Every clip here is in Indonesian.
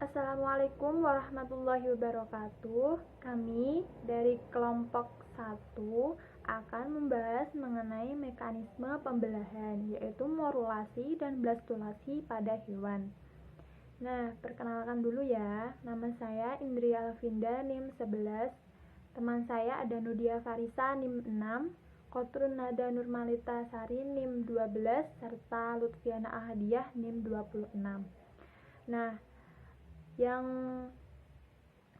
Assalamualaikum warahmatullahi wabarakatuh. Kami dari kelompok 1 akan membahas mengenai mekanisme pembelahan, yaitu morulasi dan blastulasi pada hewan. Nah, perkenalkan dulu ya. Nama saya Indri Alvinda, NIM 11. Teman saya ada Nudia Farisa, NIM 6, Kotrun Nada Nurmalita Sari, NIM 12, serta Lutfiana Ahadiah, NIM 26. Nah, yang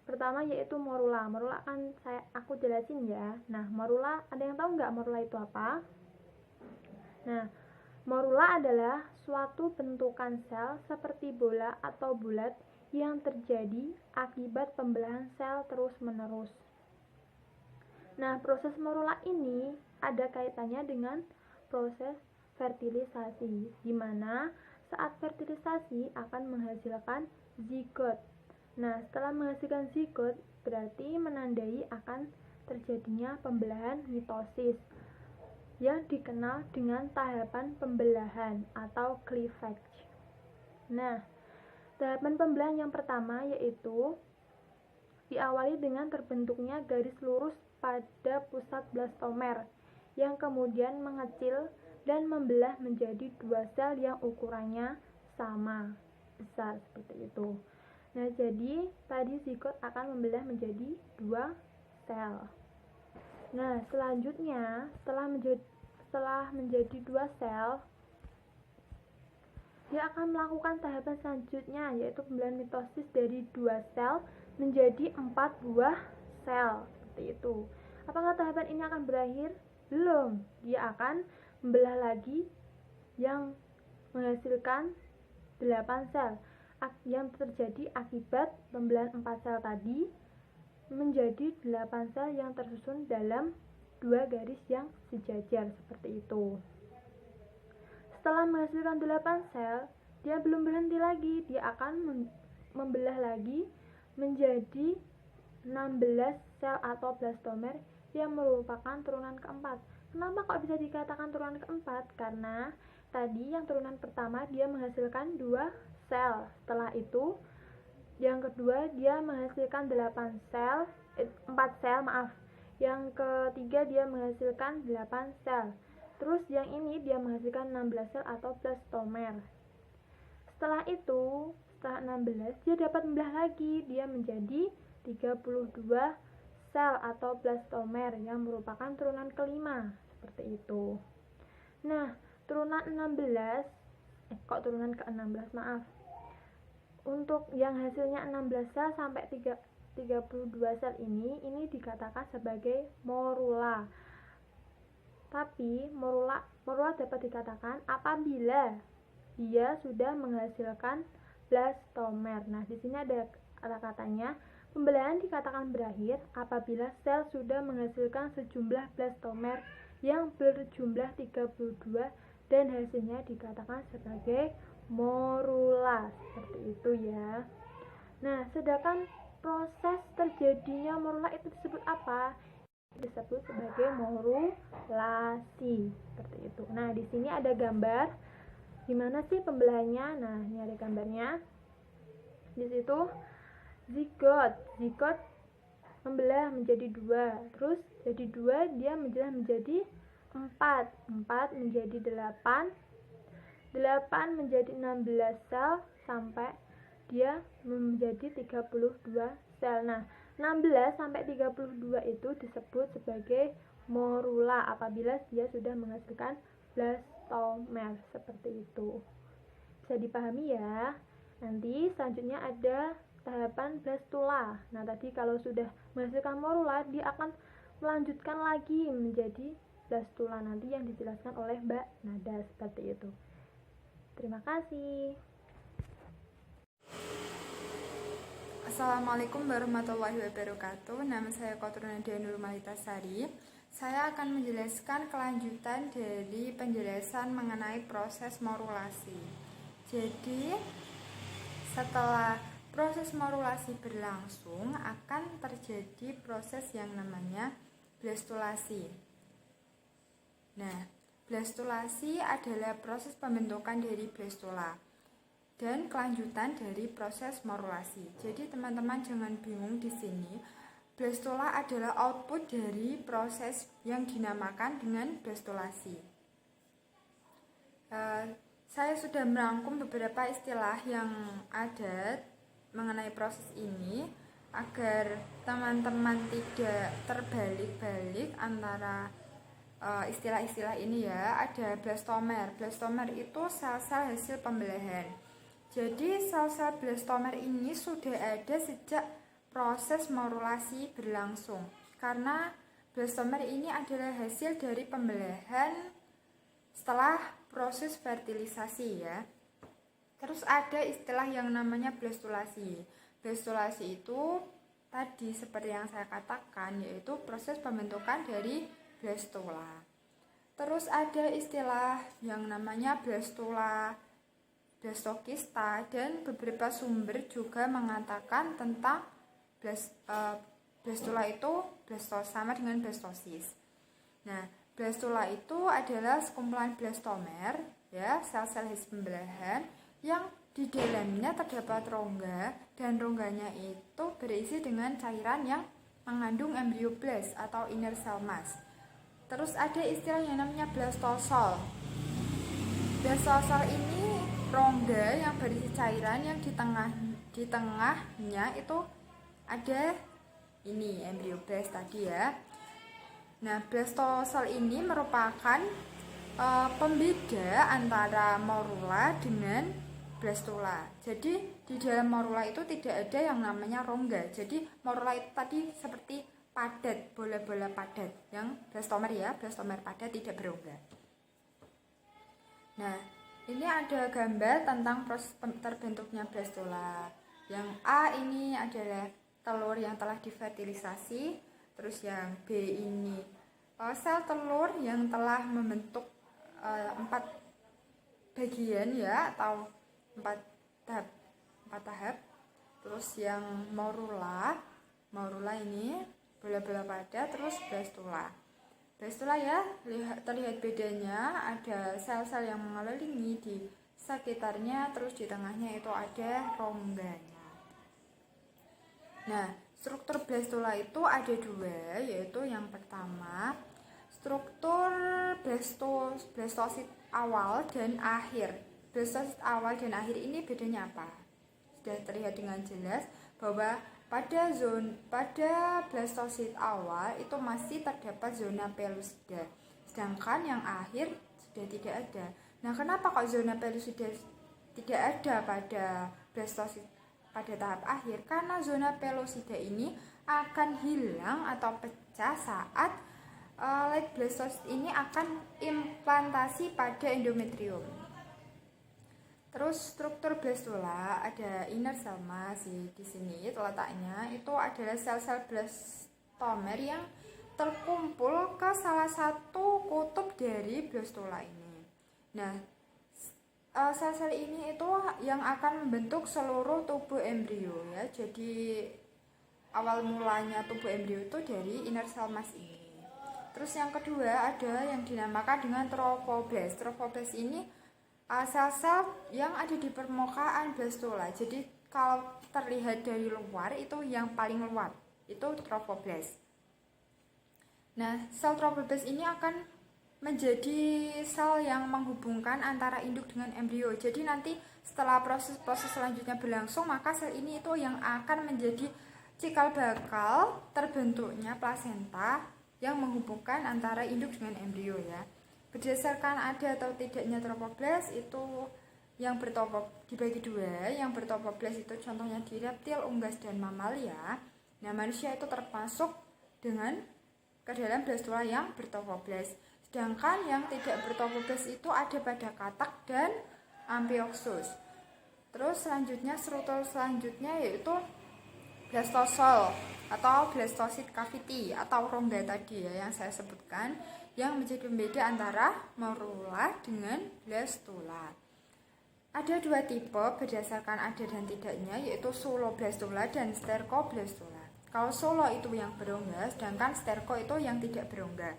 pertama yaitu morula. Morula kan aku jelasin ya. Nah, morula, ada yang tahu nggak morula itu apa? Nah, morula adalah suatu bentukan sel seperti bola atau bulat yang terjadi akibat pembelahan sel terus-menerus. Nah, proses morula ini ada kaitannya dengan proses fertilisasi, di mana saat fertilisasi akan menghasilkan zigot. Nah, setelah menghasilkan zigot, berarti menandai akan terjadinya pembelahan mitosis yang dikenal dengan tahapan pembelahan atau cleavage. Nah, tahapan pembelahan yang pertama yaitu diawali dengan terbentuknya garis lurus pada pusat blastomer yang kemudian mengecil dan membelah menjadi dua sel yang ukurannya sama besar seperti itu. Nah, jadi tadi zigot akan membelah menjadi dua sel. Nah, selanjutnya setelah menjadi dua sel, dia akan melakukan tahapan selanjutnya, yaitu pembelahan mitosis dari dua sel menjadi 4 buah sel seperti itu. Apakah tahapan ini akan berakhir? Belum. Dia akan membelah lagi yang menghasilkan 8 sel yang terjadi akibat pembelahan 4 sel tadi menjadi 8 sel yang tersusun dalam dua garis yang sejajar seperti itu. Setelah menghasilkan 8 sel, dia belum berhenti lagi, dia akan membelah lagi menjadi 16 sel atau blastomer yang merupakan turunan keempat. Kenapa kok bisa dikatakan turunan keempat? Karena tadi yang turunan pertama dia menghasilkan 2 sel. Setelah itu yang kedua dia menghasilkan 4 sel. Yang ketiga dia menghasilkan 8 sel. Terus yang ini dia menghasilkan 16 sel atau blastomer. Setelah 16 dia dapat membelah lagi, dia menjadi 32 sel atau blastomer yang merupakan turunan kelima seperti itu. Nah, turunan ke-16 untuk yang hasilnya 16 sel sampai 32 sel ini dikatakan sebagai morula. Tapi morula dapat dikatakan apabila dia sudah menghasilkan blastomer. Nah, di sini ada katanya, pembelahan dikatakan berakhir apabila sel sudah menghasilkan sejumlah blastomer yang berjumlah 32 dan hasilnya dikatakan sebagai morula. Seperti itu ya. Nah, sedangkan proses terjadinya morula itu disebut apa? Disebut sebagai morulasi. Seperti itu. Nah, di sini ada gambar gimana sih pembelahannya. Nah, ini ada gambarnya. Di situ zigot membelah menjadi 2, terus jadi 2 dia membelah menjadi 4 menjadi 8 menjadi 16 sel sampai dia menjadi 32 sel. Nah, 16 sampai 32 itu disebut sebagai morula apabila dia sudah menghasilkan blastomer seperti itu. Bisa dipahami ya. Nanti selanjutnya ada tahapan blastula. Nah, tadi kalau sudah menghasilkan morula, dia akan melanjutkan lagi menjadi blastula nanti yang dijelaskan oleh Mbak Nada seperti itu. Terima kasih. Assalamualaikum warahmatullahi wabarakatuh. Nama saya Kotrun Nada Nurmalita Sari. Saya akan menjelaskan kelanjutan dari penjelasan mengenai proses morulasi. Jadi, setelah proses morulasi berlangsung, akan terjadi proses yang namanya blastulasi. Nah, blastulasi adalah proses pembentukan dari blastula. dan kelanjutan dari proses morulasi. Jadi teman-teman jangan bingung di sini. Blastula adalah output dari proses yang dinamakan dengan blastulasi. Saya sudah merangkum beberapa istilah yang ada mengenai proses ini agar teman-teman tidak terbalik-balik antara istilah-istilah ini ya. Ada blastomer. Blastomer itu sel-sel hasil pembelahan. Jadi sel-sel blastomer ini sudah ada sejak proses morulasi berlangsung. Karena blastomer ini adalah hasil dari pembelahan setelah proses fertilisasi ya. Terus ada istilah yang namanya blastulasi. Blastulasi itu tadi seperti yang saya katakan, yaitu proses pembentukan dari blastula. Terus ada istilah yang namanya blastula, blastokista, dan beberapa sumber juga mengatakan tentang blastula itu sama dengan blastosis. Nah, blastula itu adalah sekumpulan blastomer ya, sel-sel hasil pembelahan yang di dalamnya terdapat rongga, dan rongganya itu berisi dengan cairan yang mengandung embryoblast atau inner cell mass. Terus ada istilah yang namanya blastosol. Blastosol ini rongga yang berisi cairan yang di tengahnya itu ada ini embryoblast tadi ya. Nah, blastosol ini merupakan pembeda antara morula dengan blastula. Jadi di dalam morula itu tidak ada yang namanya rongga. Jadi morula itu tadi seperti padat, bola-bola padat. Yang blastomer ya, blastomer padat tidak berongga. Nah, ini ada gambar tentang proses terbentuknya blastula. Yang A ini adalah telur yang telah difertilisasi. Terus yang B ini sel telur yang telah membentuk 4 bagian ya, atau 4 tahap. Terus yang morula ini bola-bola padat. Terus blastula ya, terlihat bedanya, ada sel-sel yang mengelilingi di sekitarnya, terus di tengahnya itu ada rongganya. Nah, struktur blastula itu ada 2, yaitu yang pertama struktur blastosit awal dan akhir. Blastosit awal dan akhir ini bedanya apa? Sudah terlihat dengan jelas bahwa pada blastosit awal itu masih terdapat zona pellucida, sedangkan yang akhir sudah tidak ada. Nah, kenapa kok zona pellucida tidak ada pada blastosit pada tahap akhir? Karena zona pellucida ini akan hilang atau pecah saat late blastosit ini akan implantasi pada endometrium. Terus struktur blastula ada inner cell mass di sini letaknya, itu adalah sel-sel blastomer yang terkumpul ke salah satu kutub dari blastula ini. Nah, sel-sel ini itu yang akan membentuk seluruh tubuh embrio ya. Jadi awal mulanya tubuh embrio itu dari inner cell mass ini. Terus yang kedua ada yang dinamakan dengan trophoblast. Trophoblast ini sel-sel yang ada di permukaan blastula. Jadi kalau terlihat dari luar itu yang paling luar itu trophoblast. Nah, sel trophoblast ini akan menjadi sel yang menghubungkan antara induk dengan embrio. Jadi nanti setelah proses selanjutnya berlangsung, maka sel ini itu yang akan menjadi cikal bakal terbentuknya plasenta yang menghubungkan antara induk dengan embrio ya. Berdasarkan ada atau tidaknya trophoblast itu yang dibagi 2. Yang bertrophoblast itu contohnya di reptil, unggas, dan mamalia. Nah, manusia itu termasuk dengan ke dalam blastula yang bertrophoblast. Sedangkan yang tidak bertrophoblast itu ada pada katak dan amphioxus. Terus struktur selanjutnya yaitu blastosol atau blastocyst cavity atau rongga tadi ya yang saya sebutkan, yang menjadi pembeda antara morula dengan blastula. Ada 2 tipe berdasarkan ada dan tidaknya, yaitu soloblastula dan stercoblastula. Kalau solo itu yang berongga, sedangkan sterco itu yang tidak berongga.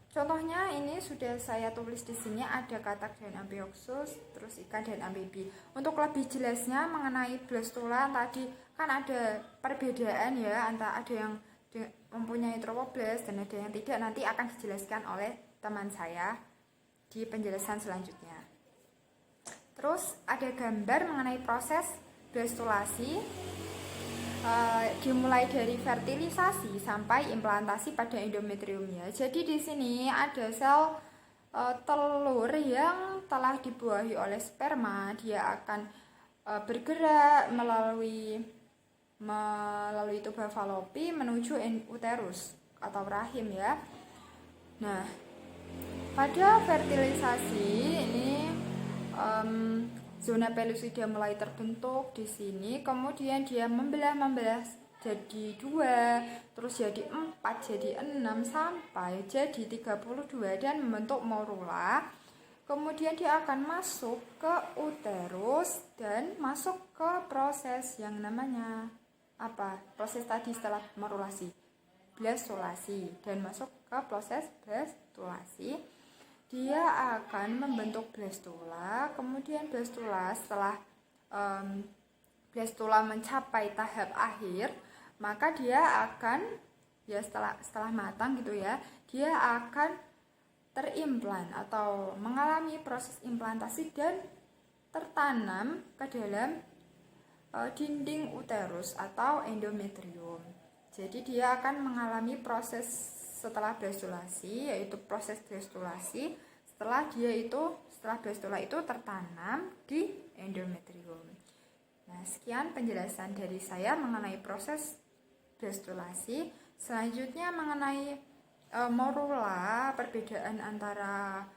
Contohnya ini sudah saya tulis di sini, ada katak dan amphioxus, terus ikan dan amfibi. Untuk lebih jelasnya mengenai blastula tadi kan ada perbedaan ya, antara ada yang mempunyai trofoblast dan ada yang tidak, nanti akan dijelaskan oleh teman saya di penjelasan selanjutnya. Terus ada gambar mengenai proses blastulasi, dimulai dari fertilisasi sampai implantasi pada endometriumnya. Jadi di sini ada sel telur yang telah dibuahi oleh sperma. Dia akan bergerak melalui tuba falopi menuju uterus atau rahim ya. Nah, pada fertilisasi ini zona pellucida mulai terbentuk di sini, kemudian dia membelah jadi 2, terus jadi 4, jadi 6 sampai jadi 32 dan membentuk morula. Kemudian dia akan masuk ke uterus dan masuk ke proses yang namanya apa? Proses tadi setelah morulasi, blastulasi, dan masuk ke proses blastulasi. Dia akan membentuk blastula. Kemudian blastula setelah blastula mencapai tahap akhir, maka dia akan ya setelah matang gitu ya, dia akan terimplan atau mengalami proses implantasi dan tertanam ke dalam dinding uterus atau endometrium. Jadi dia akan mengalami proses setelah blastulasi, yaitu proses blastulasi. Setelah blastula itu tertanam di endometrium. Nah, sekian penjelasan dari saya mengenai proses blastulasi. Selanjutnya mengenai morula, perbedaan antara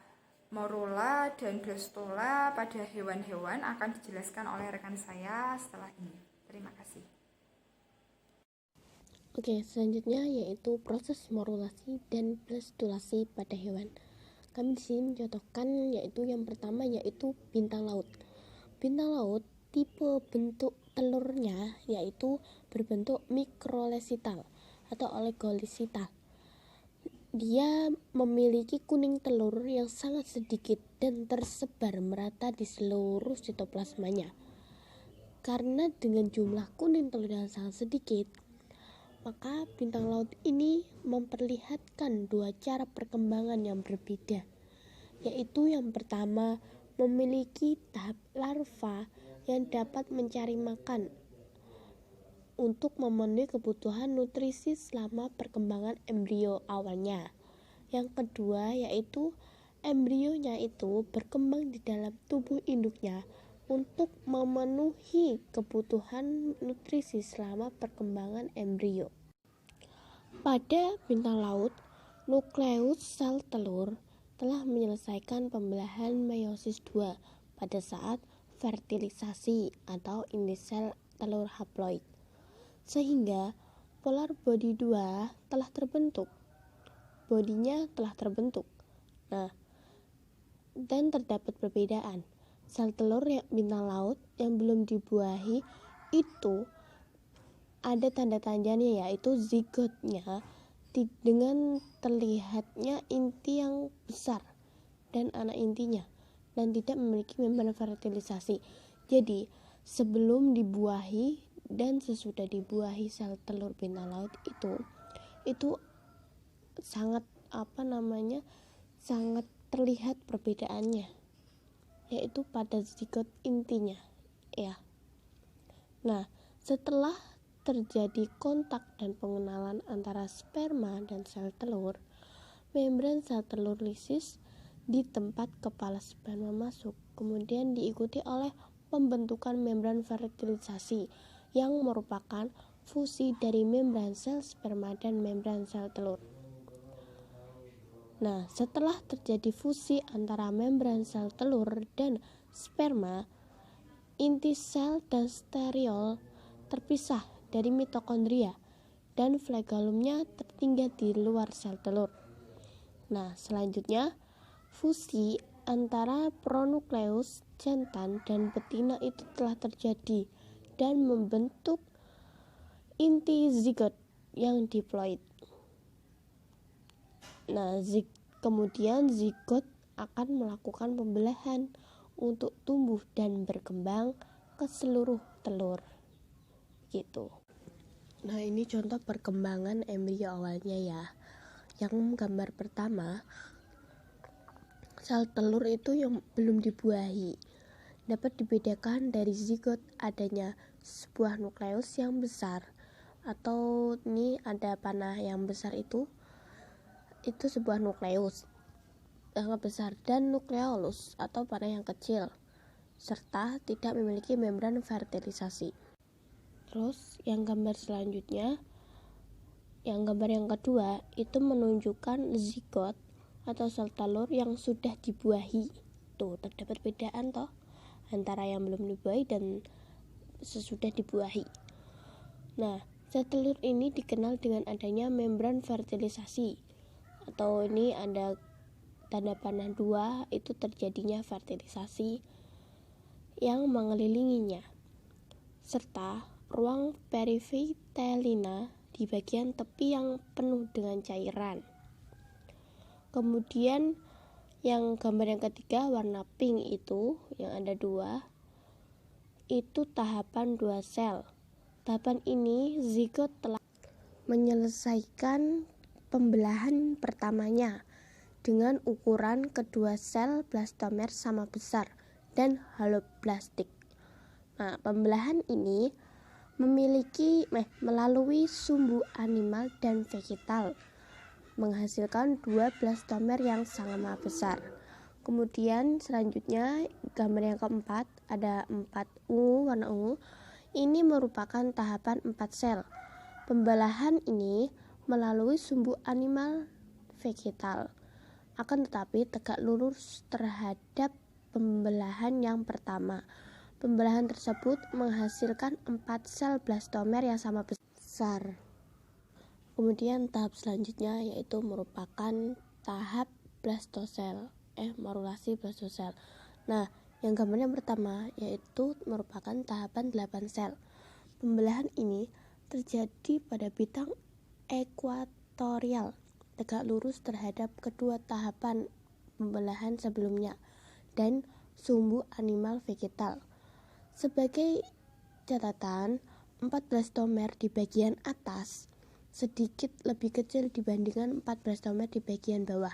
morula dan blastula pada hewan-hewan akan dijelaskan oleh rekan saya setelah ini. Terima kasih. Oke, selanjutnya yaitu proses morulasi dan blastulasi pada hewan. Kami di sini mencontohkan yaitu yang pertama yaitu bintang laut. Bintang laut tipe bentuk telurnya yaitu berbentuk mikrolesital atau oligolesital. Dia memiliki kuning telur yang sangat sedikit dan tersebar merata di seluruh sitoplasmanya. Karena dengan jumlah kuning telur yang sangat sedikit, maka bintang laut ini memperlihatkan 2 cara perkembangan yang berbeda, yaitu yang pertama memiliki tahap larva yang dapat mencari makan untuk memenuhi kebutuhan nutrisi selama perkembangan embrio awalnya. Yang kedua yaitu embrionya itu berkembang di dalam tubuh induknya untuk memenuhi kebutuhan nutrisi selama perkembangan embrio. Pada bintang laut, nukleus sel telur telah menyelesaikan pembelahan meiosis 2 pada saat fertilisasi atau inti sel telur haploid, sehingga polar body 2 telah terbentuk. Bodinya telah terbentuk. Nah, dan terdapat perbedaan. Sel telur bintang laut yang belum dibuahi itu ada tanda tanyanya, yaitu zigotnya dengan terlihatnya inti yang besar dan anak intinya dan tidak memiliki membran fertilisasi. Jadi sebelum dibuahi dan sesudah dibuahi sel telur bintang laut itu sangat sangat terlihat perbedaannya, yaitu pada zigot intinya ya. Nah, setelah terjadi kontak dan pengenalan antara sperma dan sel telur, membran sel telur lisis di tempat kepala sperma masuk, kemudian diikuti oleh pembentukan membran fertilisasi yang merupakan fusi dari membran sel sperma dan membran sel telur. Nah, setelah terjadi fusi antara membran sel telur dan sperma, inti sel dan steriol terpisah dari mitokondria dan flagellumnya tertinggal di luar sel telur. Nah, selanjutnya fusi antara pronukleus jantan dan betina itu telah terjadi dan membentuk inti zigot yang diploid. Nah, Kemudian zigot akan melakukan pembelahan untuk tumbuh dan berkembang ke seluruh telur gitu. Nah, ini contoh perkembangan embrio awalnya ya. Yang gambar pertama, sel telur itu yang belum dibuahi dapat dibedakan dari zigot adanya sebuah nukleus yang besar, atau ini ada panah yang besar itu sebuah nukleus yang besar, dan nukleolus atau panah yang kecil serta tidak memiliki membran fertilisasi. Terus yang gambar selanjutnya, yang gambar yang kedua itu menunjukkan zigot atau sel telur yang sudah dibuahi. Tuh, terdapat perbedaan toh antara yang belum dibuahi dan sesudah dibuahi. Nah, sel telur ini dikenal dengan adanya membran fertilisasi, atau ini ada tanda panah 2, itu terjadinya fertilisasi yang mengelilinginya, serta ruang perivitelina di bagian tepi yang penuh dengan cairan. Kemudian yang gambar yang ketiga, warna pink itu yang ada 2, itu tahapan 2 sel. Tahapan ini zigot telah menyelesaikan pembelahan pertamanya dengan ukuran kedua sel blastomer sama besar dan haloblastik. Nah, pembelahan ini melalui sumbu animal dan vegetal menghasilkan 2 blastomer yang sama besar. Kemudian selanjutnya gambar yang keempat ada 4 ungu, warna ungu. Ini merupakan tahapan 4 sel. Pembelahan ini melalui sumbu animal vegetal, akan tetapi tegak lurus terhadap pembelahan yang pertama. Pembelahan tersebut menghasilkan 4 sel blastomer yang sama besar. Kemudian tahap selanjutnya yaitu merupakan tahap blastosel, morulasi blastosel. Nah, yang gambar yang pertama yaitu merupakan tahapan 8 sel. Pembelahan ini terjadi pada bidang ekuatorial, tegak lurus terhadap kedua tahapan pembelahan sebelumnya dan sumbu animal vegetal. Sebagai catatan, 4 blastomer di bagian atas sedikit lebih kecil dibandingkan 4 blastomer di bagian bawah.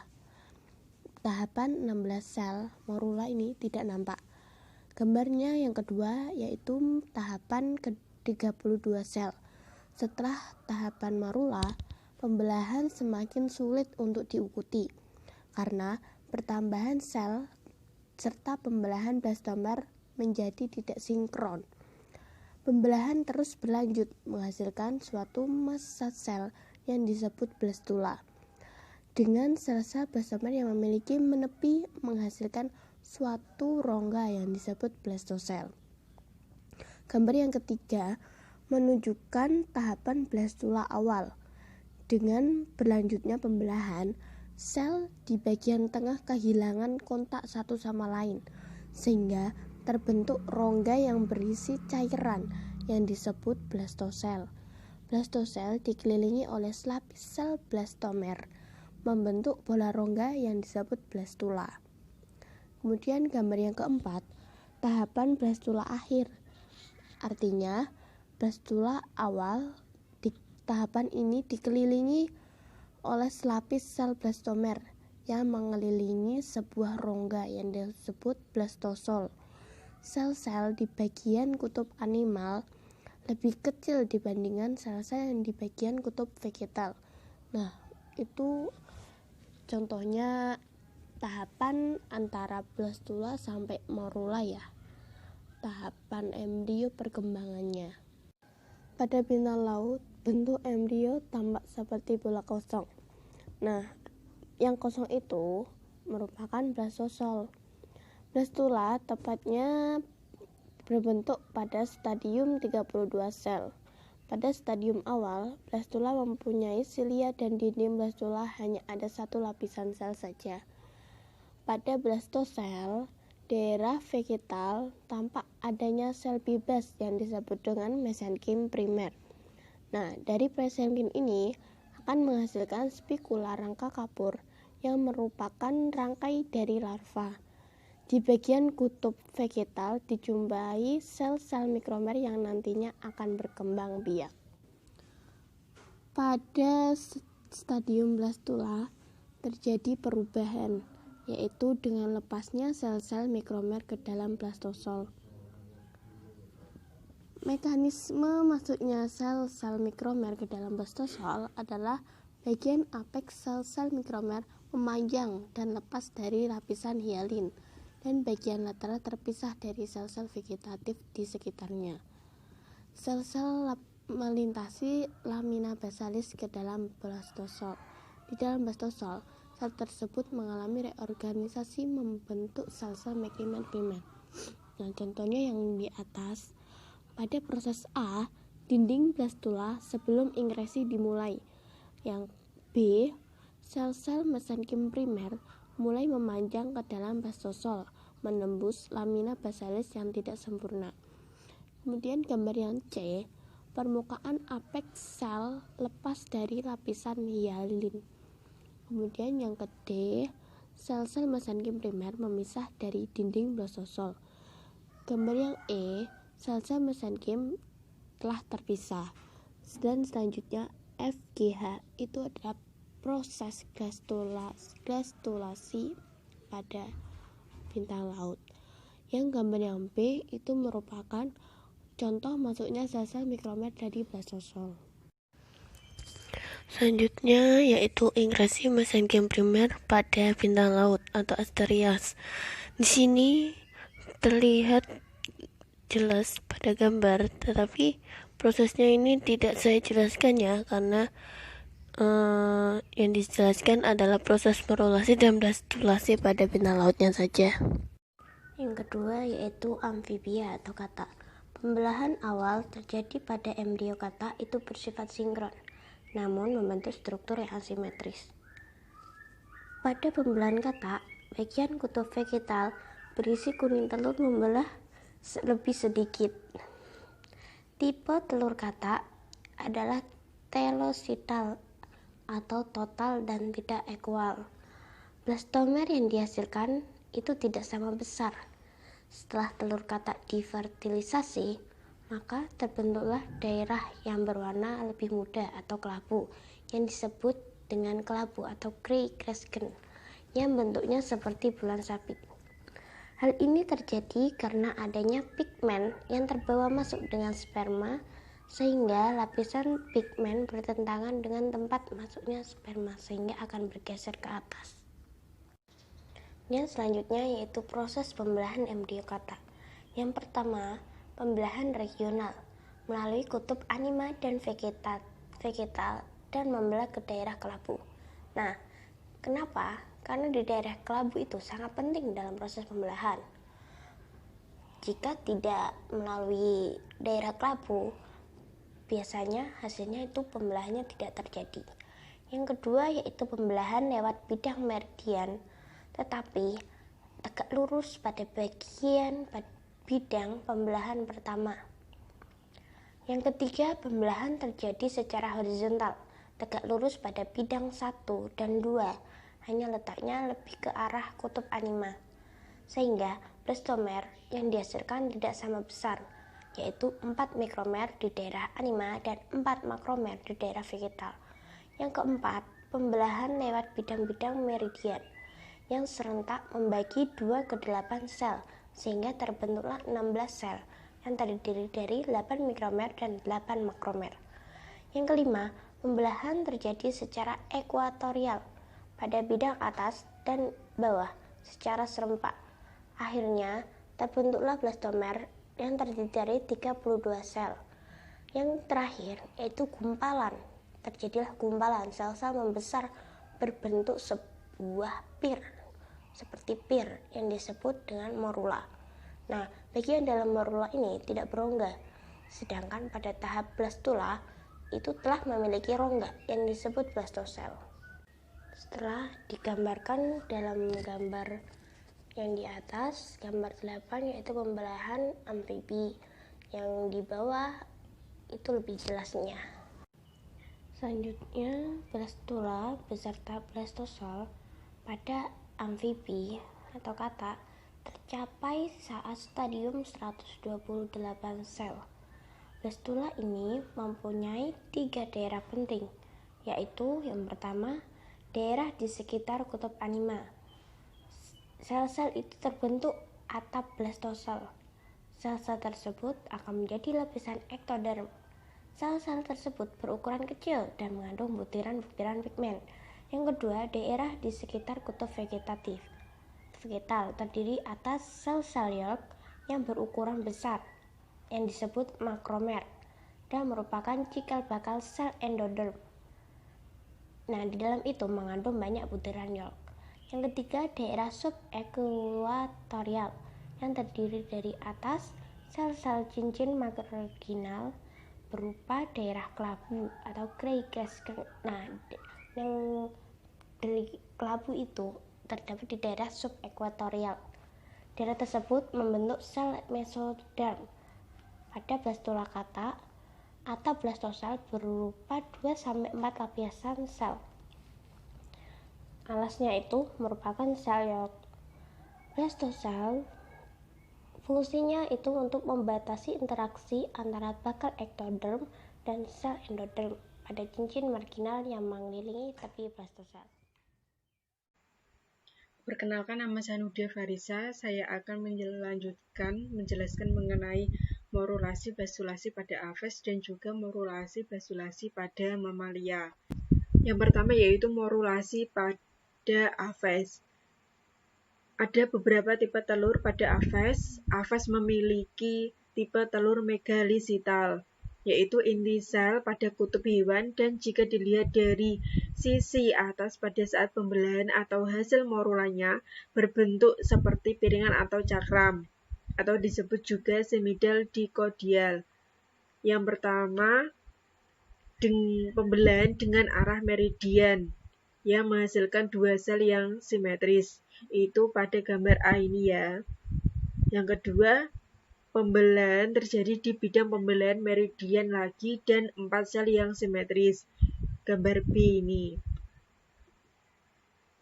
Tahapan 16 sel morula ini tidak nampak. Gambarnya yang kedua yaitu tahapan ke-32 sel. Setelah tahapan morula, pembelahan semakin sulit untuk diikuti karena pertambahan sel serta pembelahan blastomer menjadi tidak sinkron. Pembelahan terus berlanjut menghasilkan suatu massa sel yang disebut blastula. Dengan sel-sel blastomer yang memiliki menepi menghasilkan suatu rongga yang disebut blastosel. Gambar yang ketiga menunjukkan tahapan blastula awal. Dengan berlanjutnya pembelahan, sel di bagian tengah kehilangan kontak satu sama lain, sehingga terbentuk rongga yang berisi cairan yang disebut blastosel. Blastosel dikelilingi oleh selapis sel blastomer, membentuk bola rongga yang disebut blastula. Kemudian gambar yang keempat, tahapan blastula akhir. Artinya, blastula awal di tahapan ini dikelilingi oleh selapis sel blastomer yang mengelilingi sebuah rongga yang disebut blastosol. Sel-sel di bagian kutub animal lebih kecil dibandingkan sel-sel yang di bagian kutub vegetal. Nah, itu contohnya tahapan antara blastula sampai morula ya. Tahapan embrio perkembangannya. Pada bintang laut, bentuk embrio tampak seperti bola kosong. Nah, yang kosong itu merupakan blastosol. Blastula tepatnya berbentuk pada stadium 32 sel. Pada stadium awal, blastula mempunyai silia dan dinding blastula hanya ada satu lapisan sel saja. Pada blastosel, daerah vegetal tampak adanya sel bebas yang disebut dengan mesenkim primer. Nah, dari mesenkim ini akan menghasilkan spikula rangka kapur yang merupakan rangkai dari larva. Di bagian kutub vegetal dijumpai sel-sel mikromer yang nantinya akan berkembang biak. Pada stadium blastula terjadi perubahan, yaitu dengan lepasnya sel-sel mikromer ke dalam blastosol. Mekanisme masuknya sel-sel mikromer ke dalam blastosol adalah bagian apeks sel-sel mikromer memanjang dan lepas dari lapisan hialin, dan bagian lateral terpisah dari sel-sel vegetatif di sekitarnya. Sel-sel melintasi lamina basalis ke dalam blastosol. Di dalam blastosol, sel tersebut mengalami reorganisasi membentuk sel-sel mekimen primer. Nah, contohnya yang di atas. Pada proses A, dinding blastula sebelum ingresi dimulai. Yang B, sel-sel mesenkim primer mulai memanjang ke dalam blastosol, menembus lamina basalis yang tidak sempurna. Kemudian gambar yang C, permukaan apeks sel lepas dari lapisan hialin. Kemudian yang ke D, sel-sel mesenkim primer memisah dari dinding blastosol. Gambar yang E, sel-sel mesenkim telah terpisah. Dan selanjutnya FGH itu adalah proses gastulasi pada bintang laut. Yang gambar yang B itu merupakan contoh masuknya sel-sel mikromer dari blastosol. Selanjutnya yaitu ingresi mesenkim primer pada bintang laut atau asterias. Di sini terlihat jelas pada gambar, tetapi prosesnya ini tidak saya jelaskan ya, karena yang dijelaskan adalah proses morulasi dan blastulasi pada bintang lautnya saja. Yang kedua yaitu amfibia atau kata. Pembelahan awal terjadi pada embrio kata itu bersifat sinkron, namun membentuk struktur yang asimetris. Pada pembelahan kata, bagian kutub vegetal berisi kuning telur membelah lebih sedikit. Tipe telur kata adalah telosital atau total dan tidak ekual. Blastomer yang dihasilkan itu tidak sama besar. Setelah telur kata difertilisasi, maka terbentuklah daerah yang berwarna lebih muda atau kelabu yang disebut dengan kelabu atau gray kresgen yang bentuknya seperti bulan sabit. Hal ini terjadi karena adanya pigmen yang terbawa masuk dengan sperma, sehingga lapisan pigmen bertentangan dengan tempat masuknya sperma sehingga akan bergeser ke atas. Yang selanjutnya yaitu proses pembelahan embryokata. Yang pertama, pembelahan regional melalui kutub anima dan vegetal dan membelah ke daerah kelabu. Nah, kenapa? Karena di daerah kelabu itu sangat penting dalam proses pembelahan. Jika tidak melalui daerah kelabu, biasanya hasilnya itu pembelahannya tidak terjadi. Yang kedua yaitu pembelahan lewat bidang meridian, tetapi tegak lurus pada bagian bidang pembelahan pertama. Yang ketiga, pembelahan terjadi secara horizontal, tegak lurus pada bidang 1 dan 2, hanya letaknya lebih ke arah kutub anima, sehingga blastomer yang dihasilkan tidak sama besar, yaitu 4 mikromer di daerah anima dan 4 makromer di daerah vegetal. Yang keempat, pembelahan lewat bidang-bidang meridian yang serentak membagi 2 ke 8 sel, sehingga terbentuklah 16 sel yang terdiri dari 8 mikromer dan 8 makromer. Yang kelima, pembelahan terjadi secara ekuatorial pada bidang atas dan bawah secara serempak. Akhirnya terbentuklah blastomer yang terdiri dari 32 sel. Yang terakhir yaitu gumpalan. Terjadilah gumpalan, sel-sel membesar berbentuk sebuah pir, seperti pir yang disebut dengan morula. Nah, bagian dalam morula ini tidak berongga, sedangkan pada tahap blastula itu telah memiliki rongga yang disebut blastosel. Setelah digambarkan dalam gambar yang di atas, gambar 8 yaitu pembelahan amfibi, yang di bawah itu lebih jelasnya. Selanjutnya, blastula beserta blastosol pada amfibi atau kata tercapai saat stadium 128 sel. Blastula ini mempunyai 3 daerah penting, yaitu yang pertama, daerah di sekitar kutub anima. Sel-sel itu terbentuk atap blastosel. Sel-sel tersebut akan menjadi lapisan ektoderm. Sel-sel tersebut berukuran kecil dan mengandung butiran-butiran pigmen. Yang kedua, daerah di sekitar kutub vegetal terdiri atas sel-sel Yolk yang berukuran besar yang disebut makromer dan merupakan cikal bakal sel endoderm. Nah, di dalam itu mengandung banyak butiran Yolk. Yang ketiga, daerah subekuatorial yang terdiri dari atas sel-sel cincin marginal berupa daerah kelabu atau Creygas. Nah, yang dari kelabu itu terdapat di daerah subekuatorial. Daerah tersebut membentuk sel mesoderm. Pada blastula kata, atap blastosel berupa 2-4 lapisan sel. Alasnya itu merupakan sel Yolk. Blastosel fungsinya itu untuk membatasi interaksi antara bakal ektoderm dan sel endoderm pada cincin marginal yang mengelilingi tepi blastosel. Perkenalkan, nama saya Nudia Farisa. Saya akan menjelaskan mengenai morulasi bastulasi pada aves dan juga morulasi bastulasi pada mamalia. Yang pertama yaitu morulasi pada aves. Ada beberapa tipe telur pada aves. Aves memiliki tipe telur megalisital, yaitu inti sel pada kutub hewan, dan jika dilihat dari sisi atas pada saat pembelahan atau hasil morulanya berbentuk seperti piringan atau cakram, atau disebut juga semidal dikodial. Yang pertama, pembelahan dengan arah meridian yang menghasilkan 2 sel yang simetris. Itu pada gambar A ini ya. Yang kedua, pembelahan terjadi di bidang pembelahan meridian lagi dan 4 sel yang simetris. Gambar B ini.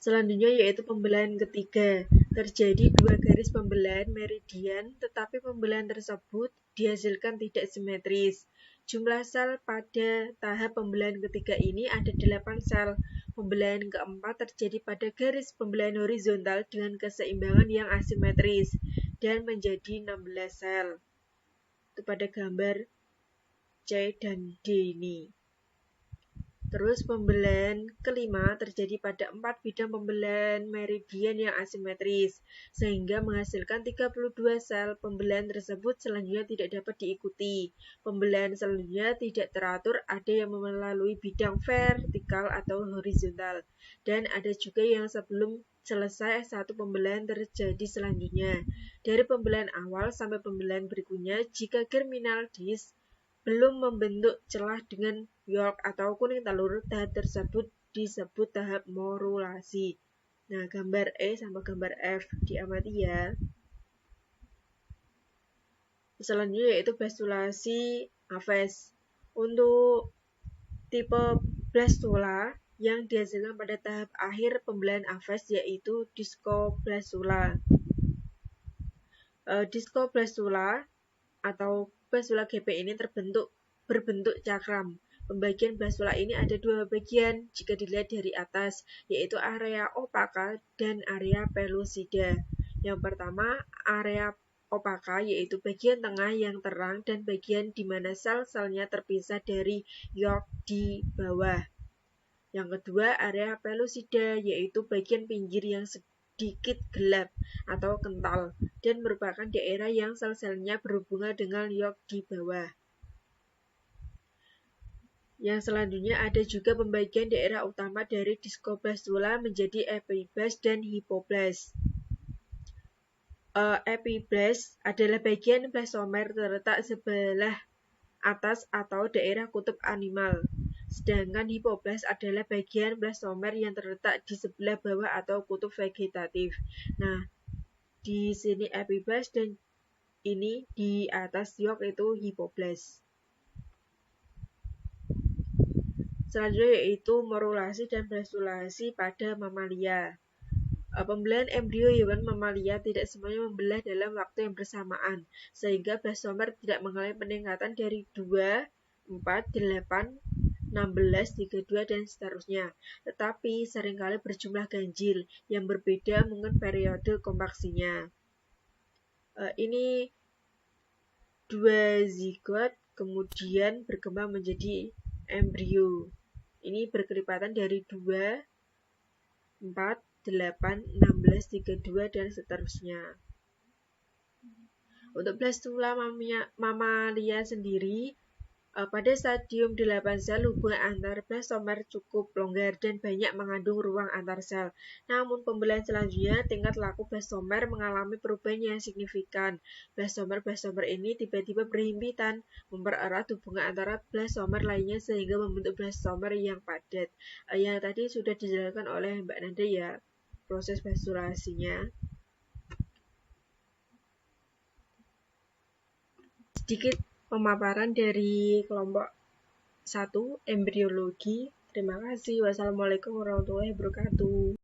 Selanjutnya yaitu pembelahan ketiga. Terjadi 2 garis pembelahan meridian, tetapi pembelahan tersebut dihasilkan tidak simetris. Jumlah sel pada tahap pembelahan ketiga ini ada 8 sel. Pembelahan keempat terjadi pada garis pembelahan horizontal dengan keseimbangan yang asimetris dan menjadi 16 sel. Itu pada gambar C dan D ini. Terus pembelahan kelima terjadi pada 4 bidang pembelahan meridian yang asimetris, sehingga menghasilkan 32 sel. Pembelahan tersebut selanjutnya tidak dapat diikuti. Pembelahan selanjutnya tidak teratur, ada yang melalui bidang vertikal atau horizontal, dan ada juga yang sebelum selesai satu pembelahan terjadi selanjutnya. Dari pembelahan awal sampai pembelahan berikutnya, jika germinal disk belum membentuk celah dengan Yolk atau kuning telur, tahap tersebut disebut tahap morulasi. Nah, gambar E sama gambar F diamati ya. Selanjutnya yaitu bastulasi aves. Untuk tipe blastula yang dihasilkan pada tahap akhir pembelahan aves yaitu discoblastula. Discoblastula atau blastula GP ini berbentuk cakram. Pembagian blastula ini ada 2 bagian jika dilihat dari atas, yaitu area opaka dan area pellucida. Yang pertama, area opaka yaitu bagian tengah yang terang dan bagian di mana sel-selnya terpisah dari Yolk di bawah. Yang kedua, area pellucida yaitu bagian pinggir yang sedikit gelap atau kental dan merupakan daerah yang sel-selnya berhubungan dengan Yolk di bawah. Yang selanjutnya ada juga pembagian daerah utama dari discoblastula menjadi epiblast dan hypoblast. Epiblast adalah bagian blastomer terletak sebelah atas atau daerah kutub animal. Sedangkan hypoblast adalah bagian blastomer yang terletak di sebelah bawah atau kutub vegetatif. Nah, di sini epiblast dan ini di atas Yolk itu hypoblast. Selanjutnya yaitu morulasi dan blastulasi pada mamalia. Pembelahan embrio hewan mamalia tidak semuanya membelah dalam waktu yang bersamaan, sehingga blastomer tidak mengalami peningkatan dari 2, 4, 8, 16, 32, dan seterusnya, tetapi seringkali berjumlah ganjil yang berbeda mungkin periode kompaksinya. Ini 2 zigot kemudian berkembang menjadi embrio. Ini berkelipatan dari 2, 4, 8, 16, 32, dan seterusnya. Untuk blastula mamalia sendiri, pada stadium 8 sel, hubungan antar blastomer cukup longgar dan banyak mengandung ruang antar sel. Namun pembelahan selanjutnya, tingkat laku blastomer mengalami perubahan yang signifikan. Blastomer ini tiba-tiba berhimpitan, mempererat hubungan antara blastomer lainnya sehingga membentuk blastomer yang padat. Yang tadi sudah dijelaskan oleh Mbak Nanda ya, proses blastulasinya. Sedikit pemaparan dari kelompok 1, embriologi. Terima kasih. Wassalamualaikum warahmatullahi wabarakatuh.